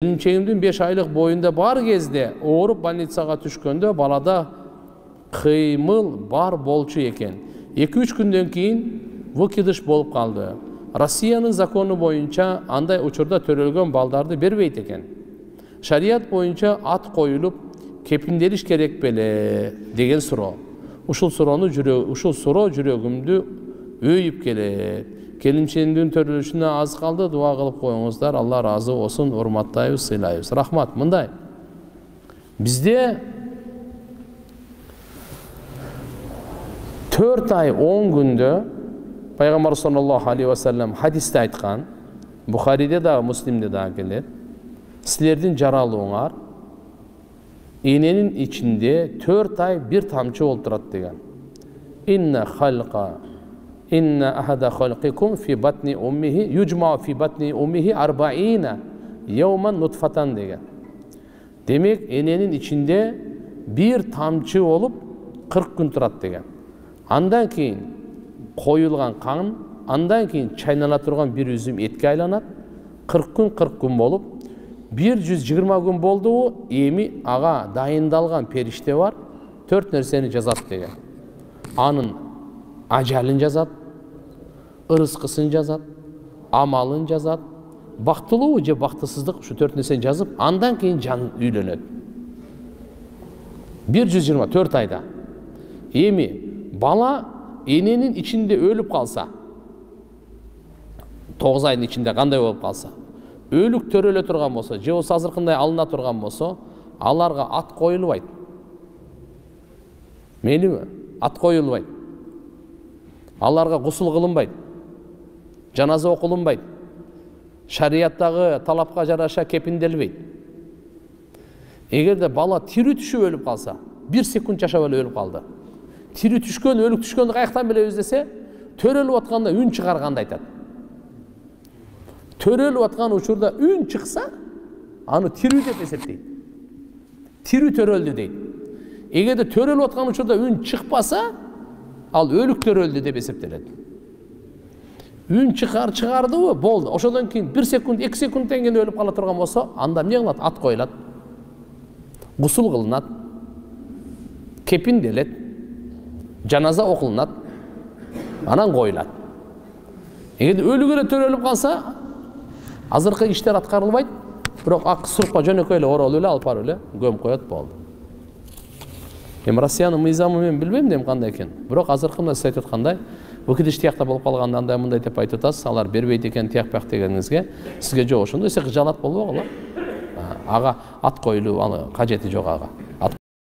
Келинчегимдин 5 айлык боюнда бар кезде ооруп больницага түшкөндө балада кыймыл бар болчу экен. 2-3 күндөн кийин выкидыш болуп калды. Россиянын закону боюнча андай учурда төрөлгөн балдарды бербейт экен. Шарият боюнча ат коюлуп кепинделиш керек беле деген суроо. Ушул суроо жүрөгүмдү өйүп келет. Келинчегимдин төрөлүшүнө аз калды, дуа кылып коюңуздар. Алла разы болсун, урматтайбыз, сыйлайбыз. Рахмат. Мындай. Бизде 4 ай 10 күндө Пайгамбар саллаллаху алейхи ва саллям хадисте айткан, Бухариде да, Муслимде да келет. Силердин жаралууңар эненин ичинде 4 ай бир тамчы болуп турат деген. Inna ahada khalqikum fi batni ummihi yujma fi batni ummihi 40 yawman nutfatan деген. Демек, эненин ичинде бир тамчы болуп 40 күн турат деген. Андан кийин коюлган кан, андан кийин чайнала турган бир үзүм этке айланат. 40 күн болуп 120 күн болду, эми ага дайындалган периште бар, 4 нерсени жазат деген. Анын ажалын жазат, ырыскысын жазат, амалын жазат, бактылуу же бактысыздык, ушу 4 нерсени жазып, андан кийин жан үйлөнөт. 124 айда. Эми бала эненин ичинде өлүп калса, 9 айдын ичинде кандай болуп калса, өлүк төрөлө турган болсо, же болсо азыркындай алына турган болсо, аларга ат коюлбайт. Мейлиби? Ат коюлбайт. Аларга гусул кылынбайт. Жаназа окулунбайт. Шарияттагы талапка жараша кепинделбейт. Эгерде бала тирүү түшүп өлүп калса, 1 секунд жашап өлүп калды. Тирүү түшкөн, өлүк түшкөндү каяктан билебиз десе, төрөлүп атканда үн чыгарганды айтат. Төрөлүп аткан учурда үн чыкса, аны тирүү деп эсептейт. Тирүү төрөлдү дейт. Эгерде төрөлүп аткан учурда үн чыкпаса, ал өлүк төрөлдү деп эсептелет. Үн чыгардыбы, болду. Ошодон кийин 1 секунд, 2 секундтан кийин өлүп кала турган болсо, анда эмне кылат? Ат коюлат. Гусул кылынат. Кепинделет. Жаназа окулунат. Анан коюлат. Эгерде өлүк эле төрөлүп калса, азыркы иштер аткарылбайт, бирок ак сурукка жөнөкөй эле оролуп эле алып барып эле көмүп коет, болду. Эми Россиянын мыйзамы мен билбейм дем кандай экен. Бирок азыркы мына сиз айтып аткандай, выкидыш тиякта болуп калганда андай мындай деп айтып атасыз, алар бербейт экен тияк бак дегениңизге, сизге жок ошондой сыйкы жалат болбогула. Ага ат коюлуу кажети жок ага. Ат